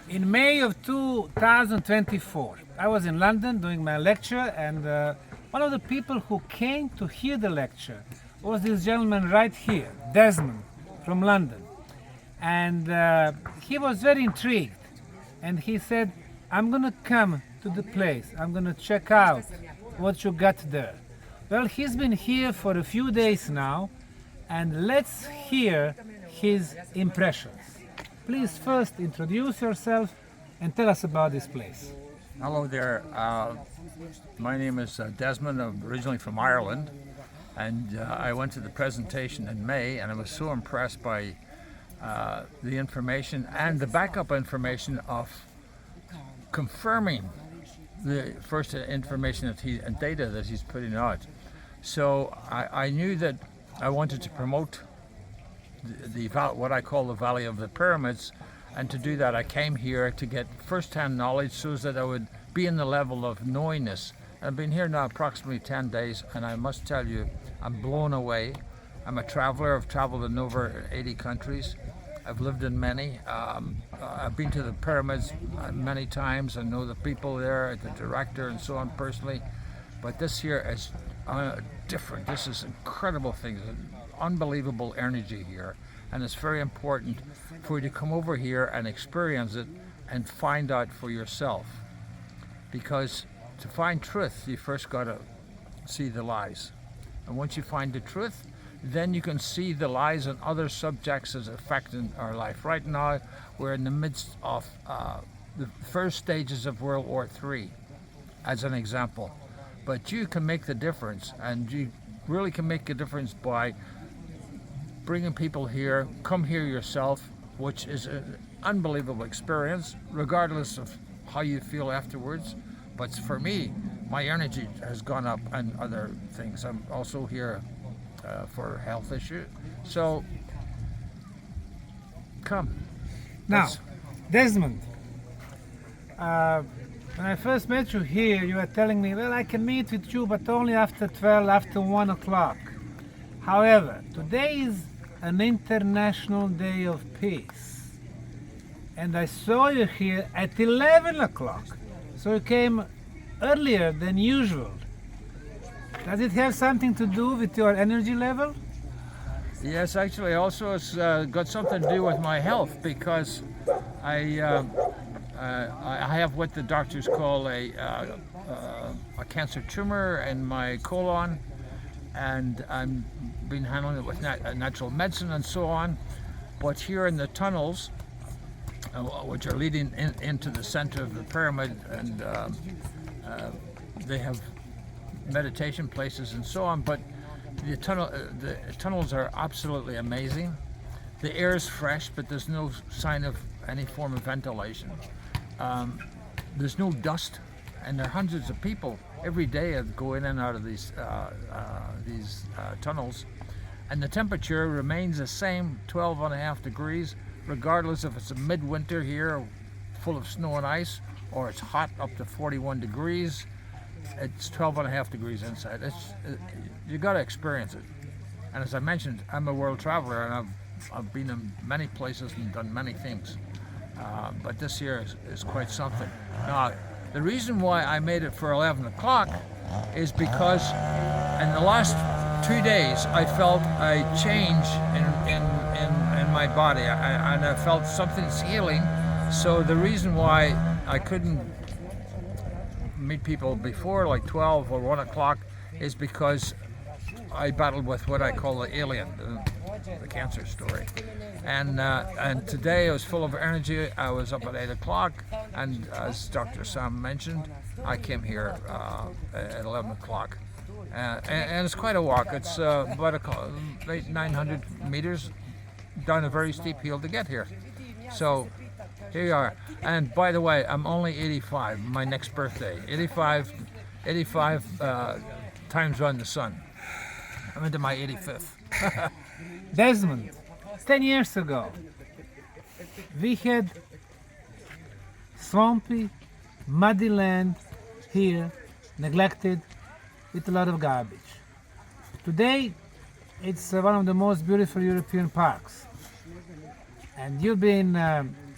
In May of 2024, I was in London doing my lecture, and one of the people who came to hear the lecture was this gentleman right here, Desmond, from London. And he was very intrigued, and he said, I'm going to come to the place, I'm going to check out what you got there. Well, he's been here for a few days now, and let's hear his impressions. Please first introduce yourself and tell us about this place. Hello there. My name is Desmond. I'm originally from Ireland, and I went to the presentation in May, and I was so impressed by the information and the backup information of confirming the first information that and data that he's putting out. So I knew that I wanted to promote what I call the Valley of the Pyramids, and to do that I came here to get first-hand knowledge so that I would be in the level of knowingness. I've been here now approximately 10 days, and I must tell you, I'm blown away. I'm a traveler. I've traveled in over 80 countries. I've lived in many. I've been to the pyramids many times. I know the people there, the director and so on personally, but this here is different. This is incredible things. Unbelievable energy here, and it's very important for you to come over here and experience it and find out for yourself, because to find truth you first got to see the lies, and once you find the truth, then you can see the lies and other subjects as affecting our life. Right now we're in the midst of the first stages of World War III, as an example, but you can make the difference, and you really can make a difference by bringing people here. Come here yourself, which is an unbelievable experience, regardless of how you feel afterwards. But for me, my energy has gone up, and other things. I'm also here for a health issue. So, come. Now, Desmond, when I first met you here, you were telling me, well, I can meet with you, but only after 12, after 1 o'clock. However, today is an International Day of Peace, and I saw you here at 11 o'clock, so you came earlier than usual. Does it have something to do with your energy level? Yes, actually, also it's got something to do with my health, because I have what the doctors call a cancer tumor in my colon, and I'm been handling it with natural medicine and so on. But here in the tunnels, which are leading into the center of the pyramid, and they have meditation places and so on, but the tunnels are absolutely amazing. The air is fresh, but there's no sign of any form of ventilation. There's no dust, and there are hundreds of people every day that go in and out of these tunnels, and the temperature remains the same, 12.5 degrees, regardless if it's a midwinter here full of snow and ice, or it's hot up to 41 degrees. It's 12.5 degrees inside. You got to experience it. And as I mentioned, I'm a world traveler, and I've been in many places and done many things, but this year is quite something. Now, the reason why I made it for 11 o'clock is because in the last 2 days I felt a change in my body, and I felt something's healing. So the reason why I couldn't meet people before like 12 or 1 o'clock is because I battled with what I call the alien, the cancer story. And today I was full of energy. I was up at 8 o'clock, and as Dr. Sam mentioned, I came here at 11 o'clock. And it's quite a walk. It's about 900 meters down a very steep hill to get here. So here you are. And by the way, I'm only 85, my next birthday. 85 times around the sun. I'm into my 85th. Desmond, 10 years ago, we had swampy, muddy land here, neglected, with a lot of garbage. Today, it's one of the most beautiful European parks. And you've been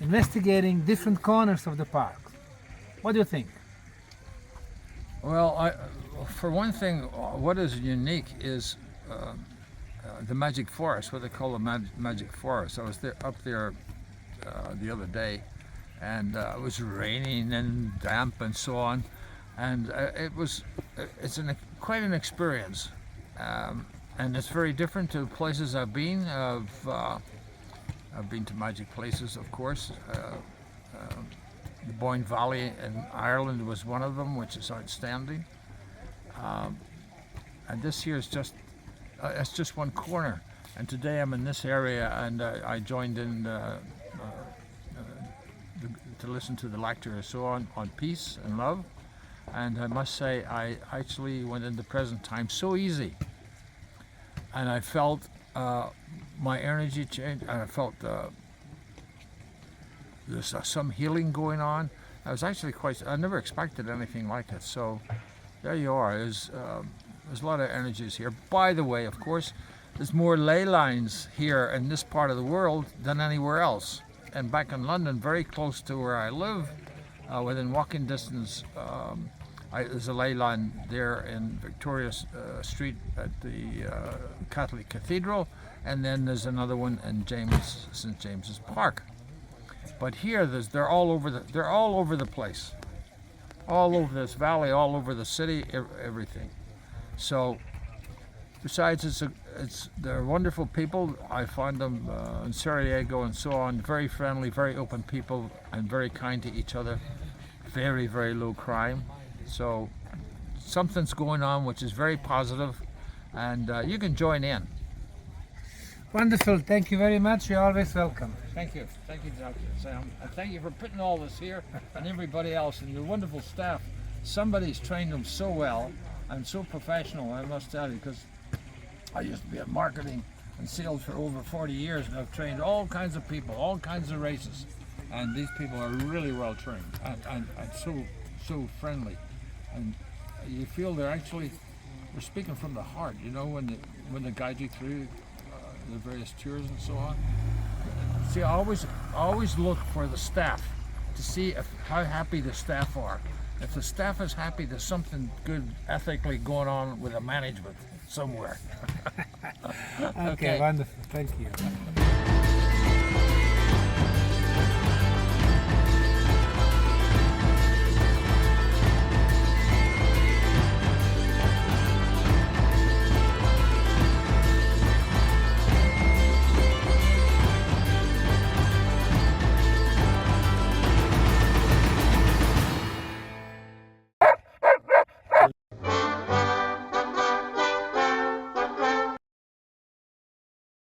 investigating different corners of the park. What do you think? Well, for one thing, what is unique is the magic forest, what they call the magic forest. I was up there the other day, and it was raining and damp and so on, and it's quite an experience, and it's very different to places I've been. I've been to magic places, of course. The Boyne Valley in Ireland was one of them, which is outstanding. And this here is it's just one corner. And today I'm in this area, and I joined in to listen to the lecture so on peace and love. And I must say, I actually went into present time so easy. And I felt my energy change, and I felt there's some healing going on. I was actually I never expected anything like it. So there you are. There's a lot of energies here. By the way, of course, there's more ley lines here in this part of the world than anywhere else. And back in London, very close to where I live, within walking distance, there's a ley line there in Victoria Street at the Catholic Cathedral, and then there's another one in St. James's Park. But here, they're all over the place, all over this valley, all over the city, everything. So, besides, they're wonderful people. I find them in Sarajevo and so on, very friendly, very open people, and very kind to each other. Very, very low crime. So, something's going on which is very positive, and you can join in. Wonderful. Thank you very much. You're always welcome. Thank you, Dr. Sam. And thank you for putting all this here, and everybody else, and your wonderful staff. Somebody's trained them so well and so professional, I must tell you, because I used to be in marketing and sales for over 40 years, and I've trained all kinds of people, all kinds of races, and these people are really well trained and so friendly, and you feel they're speaking from the heart, you know, when they guide you through the various tours and so on. See, I always look for the staff to see how happy the staff are. If the staff is happy, there's something good ethically going on with the management somewhere. Okay, wonderful. Thank you.